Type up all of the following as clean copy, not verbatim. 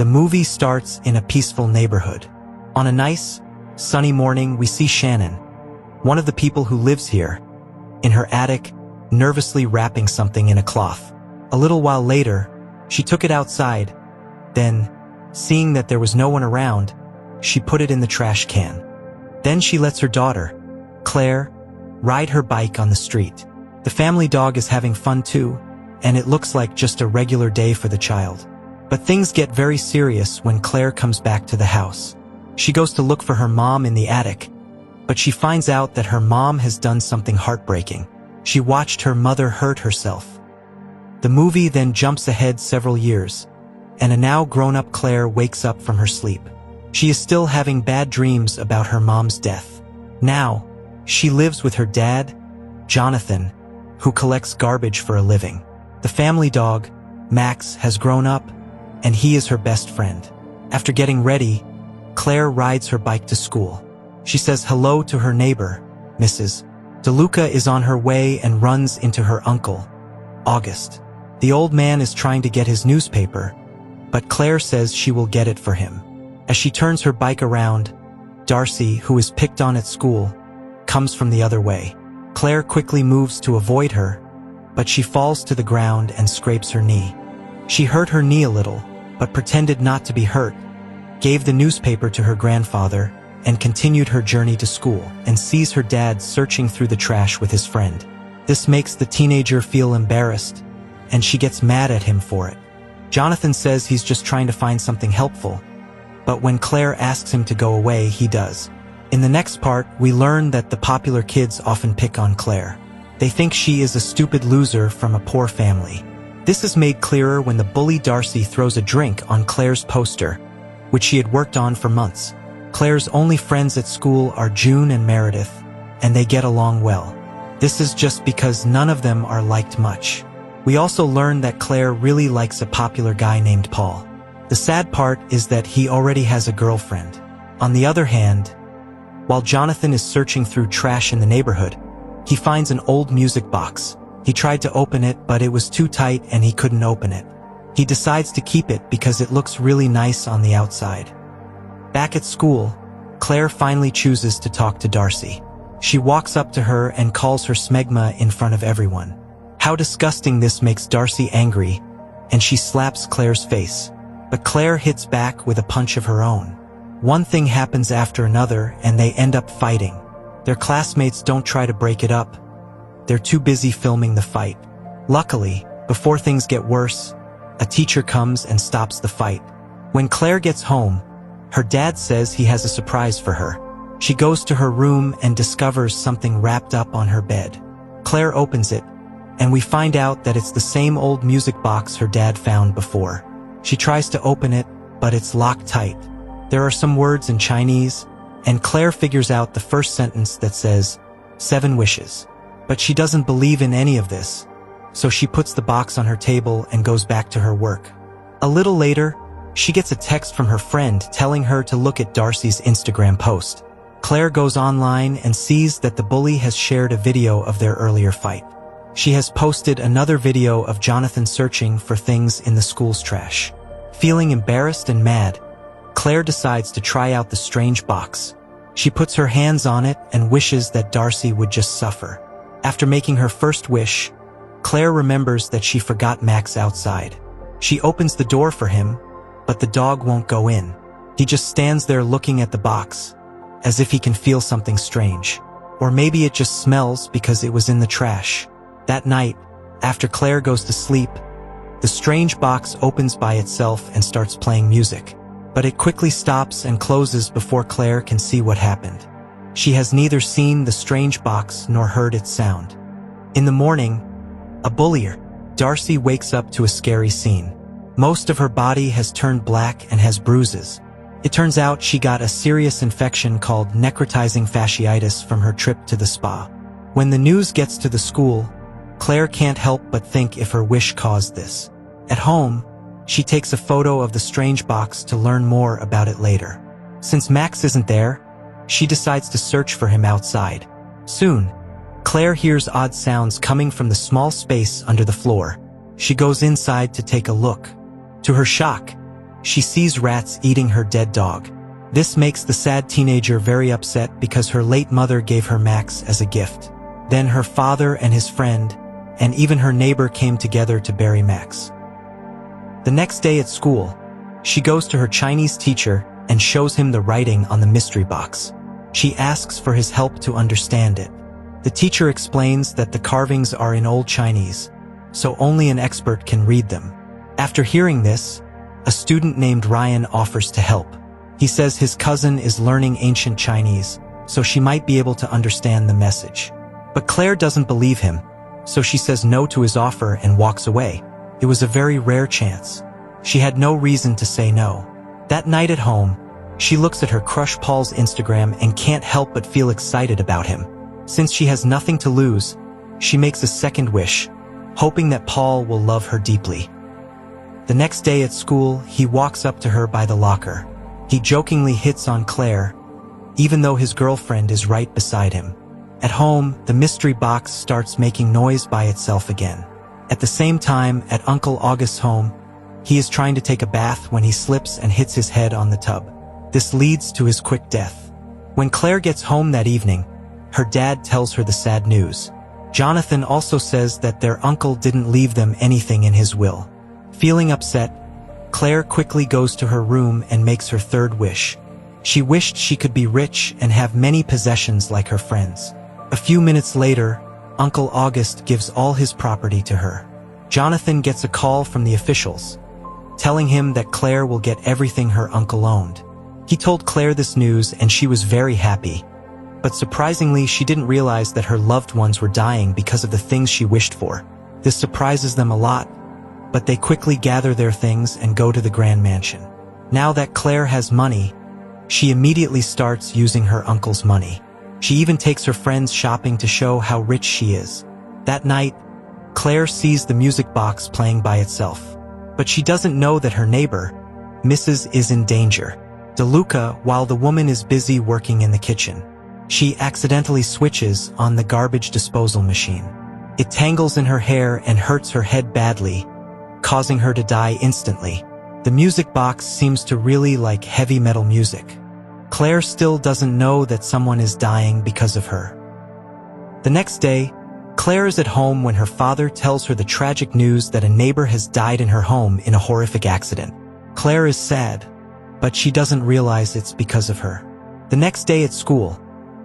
The movie starts in a peaceful neighborhood. On a nice, sunny morning, we see Shannon, one of the people who lives here, in her attic, nervously wrapping something in a cloth. A little while later, she took it outside. Then, seeing that there was no one around, she put it in the trash can. Then she lets her daughter, Claire, ride her bike on the street. The family dog is having fun too, and it looks like just a regular day for the child. But things get very serious when Claire comes back to the house. She goes to look for her mom in the attic, but she finds out that her mom has done something heartbreaking. She watched her mother hurt herself. The movie then jumps ahead several years, and a now grown-up Claire wakes up from her sleep. She is still having bad dreams about her mom's death. Now, she lives with her dad, Jonathan, who collects garbage for a living. The family dog, Max, has grown up, and he is her best friend. After getting ready, Claire rides her bike to school. She says hello to her neighbor, Mrs. DeLuca is on her way and runs into her uncle, August. The old man is trying to get his newspaper, but Claire says she will get it for him. As she turns her bike around, Darcy, who is picked on at school, comes from the other way. Claire quickly moves to avoid her, but she falls to the ground and scrapes her knee. She hurt her knee a little, but pretended not to be hurt, gave the newspaper to her grandfather, and continued her journey to school, and sees her dad searching through the trash with his friend. This makes the teenager feel embarrassed, and she gets mad at him for it. Jonathan says he's just trying to find something helpful, but when Claire asks him to go away, he does. In the next part, we learn that the popular kids often pick on Claire. They think she is a stupid loser from a poor family. This is made clearer when the bully Darcy throws a drink on Claire's poster, which she had worked on for months. Claire's only friends at school are June and Meredith, and they get along well. This is just because none of them are liked much. We also learn that Claire really likes a popular guy named Paul. The sad part is that he already has a girlfriend. On the other hand, while Jonathan is searching through trash in the neighborhood, he finds an old music box. He tried to open it, but it was too tight and he couldn't open it. He decides to keep it because it looks really nice on the outside. Back at school, Claire finally chooses to talk to Darcy. She walks up to her and calls her smegma in front of everyone. How disgusting this makes Darcy angry, and she slaps Claire's face. But Claire hits back with a punch of her own. One thing happens after another, and they end up fighting. Their classmates don't try to break it up. They're too busy filming the fight. Luckily, before things get worse, a teacher comes and stops the fight. When Claire gets home, her dad says he has a surprise for her. She goes to her room and discovers something wrapped up on her bed. Claire opens it, and we find out that it's the same old music box her dad found before. She tries to open it, but it's locked tight. There are some words in Chinese, and Claire figures out the first sentence that says, 7 wishes. But she doesn't believe in any of this, so she puts the box on her table and goes back to her work. A little later, she gets a text from her friend telling her to look at Darcy's Instagram post. Claire goes online and sees that the bully has shared a video of their earlier fight. She has posted another video of Jonathan searching for things in the school's trash. Feeling embarrassed and mad, Claire decides to try out the strange box. She puts her hands on it and wishes that Darcy would just suffer. After making her first wish, Claire remembers that she forgot Max outside. She opens the door for him, but the dog won't go in. He just stands there looking at the box, as if he can feel something strange. Or maybe it just smells because it was in the trash. That night, after Claire goes to sleep, the strange box opens by itself and starts playing music. But it quickly stops and closes before Claire can see what happened. She has neither seen the strange box nor heard its sound. In the morning, a bullier, Darcy, wakes up to a scary scene. Most of her body has turned black and has bruises. It turns out she got a serious infection called necrotizing fasciitis from her trip to the spa. When the news gets to the school, Claire can't help but think if her wish caused this. At home, she takes a photo of the strange box to learn more about it later. Since Max isn't there, she decides to search for him outside. Soon, Claire hears odd sounds coming from the small space under the floor. She goes inside to take a look. To her shock, she sees rats eating her dead dog. This makes the sad teenager very upset because her late mother gave her Max as a gift. Then her father and his friend, and even her neighbor came together to bury Max. The next day at school, she goes to her Chinese teacher and shows him the writing on the mystery box. She asks for his help to understand it. The teacher explains that the carvings are in Old Chinese, so only an expert can read them. After hearing this, a student named Ryan offers to help. He says his cousin is learning ancient Chinese, so she might be able to understand the message. But Claire doesn't believe him, so she says no to his offer and walks away. It was a very rare chance. She had no reason to say no. That night at home, she looks at her crush Paul's Instagram and can't help but feel excited about him. Since she has nothing to lose, she makes a second wish, hoping that Paul will love her deeply. The next day at school, he walks up to her by the locker. He jokingly hits on Claire, even though his girlfriend is right beside him. At home, the mystery box starts making noise by itself again. At the same time, at Uncle August's home, he is trying to take a bath when he slips and hits his head on the tub. This leads to his quick death. When Claire gets home that evening, her dad tells her the sad news. Jonathan also says that their uncle didn't leave them anything in his will. Feeling upset, Claire quickly goes to her room and makes her third wish. She wished she could be rich and have many possessions like her friends. A few minutes later, Uncle August gives all his property to her. Jonathan gets a call from the officials, telling him that Claire will get everything her uncle owned. He told Claire this news and she was very happy. But surprisingly, she didn't realize that her loved ones were dying because of the things she wished for. This surprises them a lot, but they quickly gather their things and go to the grand mansion. Now that Claire has money, she immediately starts using her uncle's money. She even takes her friends shopping to show how rich she is. That night, Claire sees the music box playing by itself. But she doesn't know that her neighbor, Mrs., is in danger. DeLuca, while the woman is busy working in the kitchen, she accidentally switches on the garbage disposal machine. It tangles in her hair and hurts her head badly, causing her to die instantly. The music box seems to really like heavy metal music. Claire still doesn't know that someone is dying because of her. The next day, Claire is at home when her father tells her the tragic news that a neighbor has died in her home in a horrific accident. Claire is sad, but she doesn't realize it's because of her. The next day at school,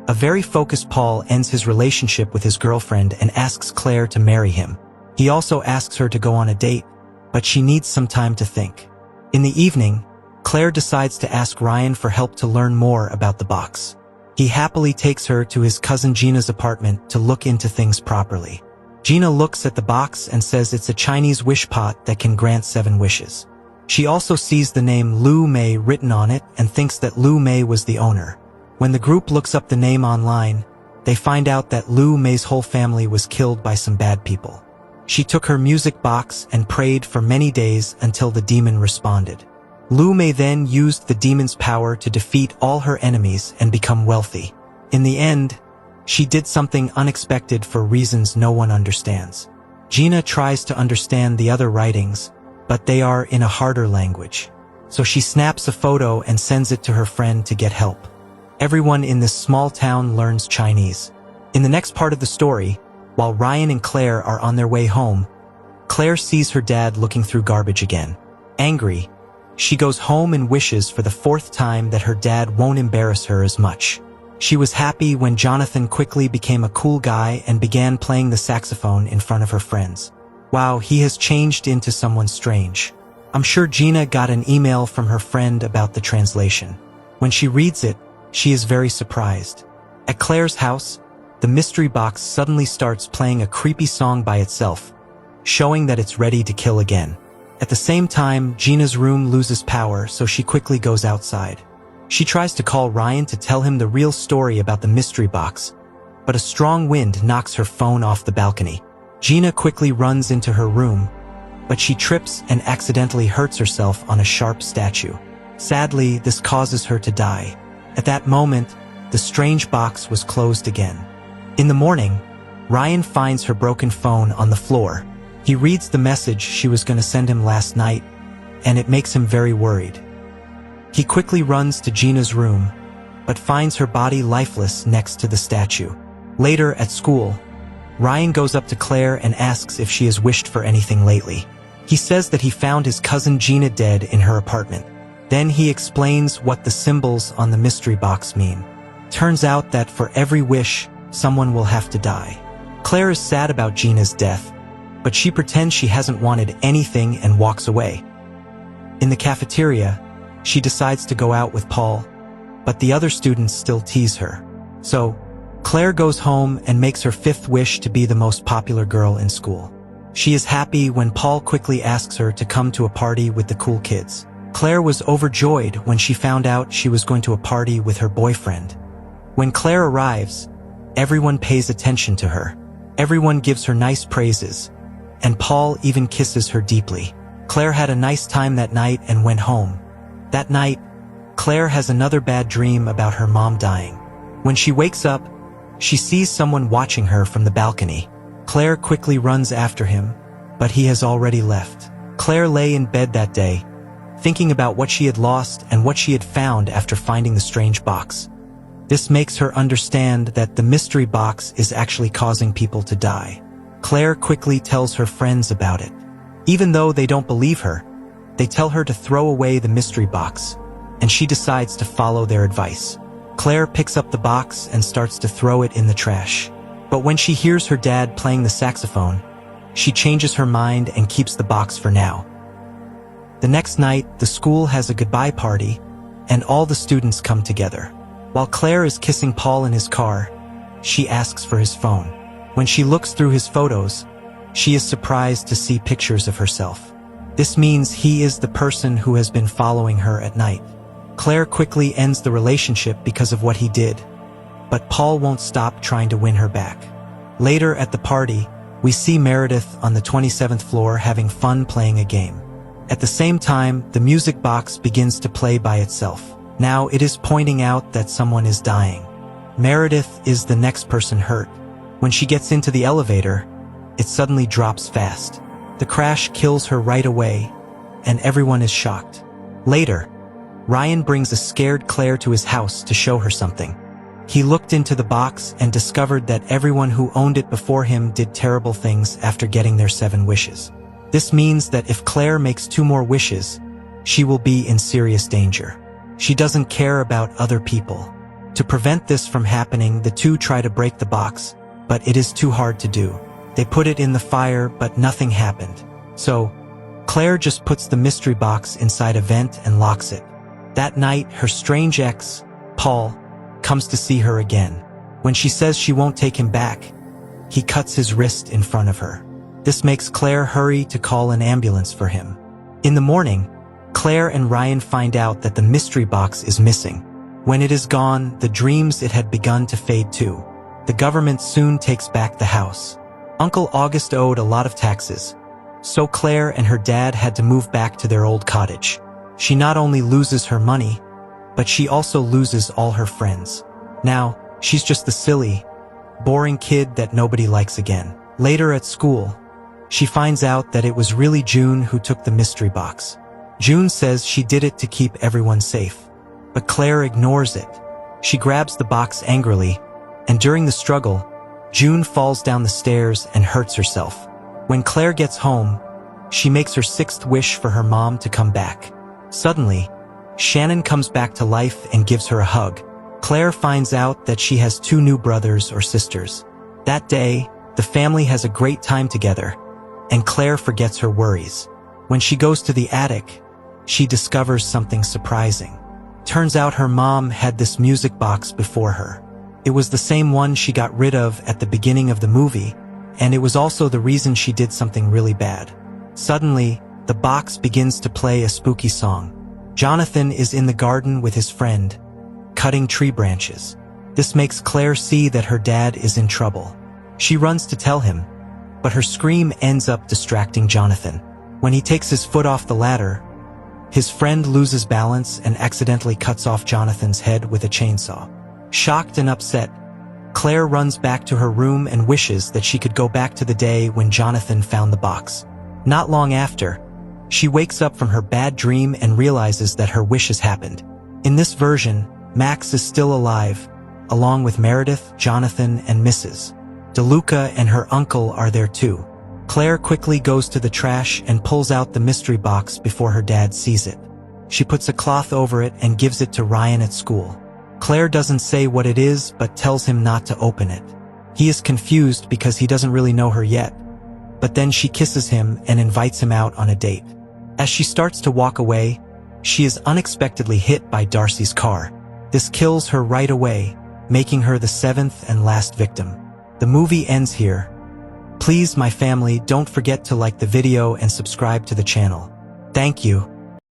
a very focused Paul ends his relationship with his girlfriend and asks Claire to marry him. He also asks her to go on a date, but she needs some time to think. In the evening, Claire decides to ask Ryan for help to learn more about the box. He happily takes her to his cousin Gina's apartment to look into things properly. Gina looks at the box and says it's a Chinese wish pot that can grant 7 wishes. She also sees the name Lu Mei written on it and thinks that Lu Mei was the owner. When the group looks up the name online, they find out that Lu Mei's whole family was killed by some bad people. She took her music box and prayed for many days until the demon responded. Lu Mei then used the demon's power to defeat all her enemies and become wealthy. In the end, she did something unexpected for reasons no one understands. Gina tries to understand the other writings, but they are in a harder language. So she snaps a photo and sends it to her friend to get help. Everyone in this small town learns Chinese. In the next part of the story, while Ryan and Claire are on their way home, Claire sees her dad looking through garbage again. Angry, she goes home and wishes for the 4th time that her dad won't embarrass her as much. She was happy when Jonathan quickly became a cool guy and began playing the saxophone in front of her friends. Wow, he has changed into someone strange. I'm sure Gina got an email from her friend about the translation. When she reads it, she is very surprised. At Claire's house, the mystery box suddenly starts playing a creepy song by itself, showing that it's ready to kill again. At the same time, Gina's room loses power, so she quickly goes outside. She tries to call Ryan to tell him the real story about the mystery box, but a strong wind knocks her phone off the balcony. Gina quickly runs into her room, but she trips and accidentally hurts herself on a sharp statue. Sadly, this causes her to die. At that moment, the strange box was closed again. In the morning, Ryan finds her broken phone on the floor. He reads the message she was going to send him last night and it makes him very worried. He quickly runs to Gina's room, but finds her body lifeless next to the statue. Later at school, Ryan goes up to Claire and asks if she has wished for anything lately. He says that he found his cousin Gina dead in her apartment. Then he explains what the symbols on the mystery box mean. Turns out that for every wish, someone will have to die. Claire is sad about Gina's death, but she pretends she hasn't wanted anything and walks away. In the cafeteria, she decides to go out with Paul, but the other students still tease her. So, Claire goes home and makes her fifth wish to be the most popular girl in school. She is happy when Paul quickly asks her to come to a party with the cool kids. Claire was overjoyed when she found out she was going to a party with her boyfriend. When Claire arrives, everyone pays attention to her. Everyone gives her nice praises, and Paul even kisses her deeply. Claire had a nice time that night and went home. That night, Claire has another bad dream about her mom dying. When she wakes up, she sees someone watching her from the balcony. Claire quickly runs after him, but he has already left. Claire lay in bed that day, thinking about what she had lost and what she had found after finding the strange box. This makes her understand that the mystery box is actually causing people to die. Claire quickly tells her friends about it. Even though they don't believe her, they tell her to throw away the mystery box, and she decides to follow their advice. Claire picks up the box and starts to throw it in the trash. But when she hears her dad playing the saxophone, she changes her mind and keeps the box for now. The next night, the school has a goodbye party, and all the students come together. While Claire is kissing Paul in his car, she asks for his phone. When she looks through his photos, she is surprised to see pictures of herself. This means he is the person who has been following her at night. Claire quickly ends the relationship because of what he did, but Paul won't stop trying to win her back. Later at the party, we see Meredith on the 27th floor having fun playing a game. At the same time, the music box begins to play by itself. Now it is pointing out that someone is dying. Meredith is the next person hurt. When she gets into the elevator, it suddenly drops fast. The crash kills her right away, and everyone is shocked. Later, Ryan brings a scared Claire to his house to show her something. He looked into the box and discovered that everyone who owned it before him did terrible things after getting their 7 wishes. This means that if Claire makes 2 more wishes, she will be in serious danger. She doesn't care about other people. To prevent this from happening, the two try to break the box, but it is too hard to do. They put it in the fire, but nothing happened. So, Claire just puts the mystery box inside a vent and locks it. That night, her strange ex, Paul, comes to see her again. When she says she won't take him back, he cuts his wrist in front of her. This makes Claire hurry to call an ambulance for him. In the morning, Claire and Ryan find out that the mystery box is missing. When it is gone, the dreams it had begun to fade too. The government soon takes back the house. Uncle August owed a lot of taxes, so Claire and her dad had to move back to their old cottage. She not only loses her money, but she also loses all her friends. Now, she's just the silly, boring kid that nobody likes again. Later at school, she finds out that it was really June who took the mystery box. June says she did it to keep everyone safe, but Claire ignores it. She grabs the box angrily, and during the struggle, June falls down the stairs and hurts herself. When Claire gets home, she makes her 6th wish for her mom to come back. Suddenly, Shannon comes back to life and gives her a hug. Claire finds out that she has 2 new brothers or sisters. That day, the family has a great time together, and Claire forgets her worries. When she goes to the attic, she discovers something surprising. Turns out her mom had this music box before her. It was the same one she got rid of at the beginning of the movie, and it was also the reason she did something really bad. Suddenly, the box begins to play a spooky song. Jonathan is in the garden with his friend, cutting tree branches. This makes Claire see that her dad is in trouble. She runs to tell him, but her scream ends up distracting Jonathan. When he takes his foot off the ladder, his friend loses balance and accidentally cuts off Jonathan's head with a chainsaw. Shocked and upset, Claire runs back to her room and wishes that she could go back to the day when Jonathan found the box. Not long after, She wakes up from her bad dream and realizes that her wish has happened. In this version, Max is still alive, along with Meredith, Jonathan, and Mrs. DeLuca and her uncle are there too. Claire quickly goes to the trash and pulls out the mystery box before her dad sees it. She puts a cloth over it and gives it to Ryan at school. Claire doesn't say what it is but tells him not to open it. He is confused because he doesn't really know her yet, but then she kisses him and invites him out on a date. As she starts to walk away, she is unexpectedly hit by Darcy's car. This kills her right away, making her the 7th and last victim. The movie ends here. Please, my family, don't forget to like the video and subscribe to the channel. Thank you.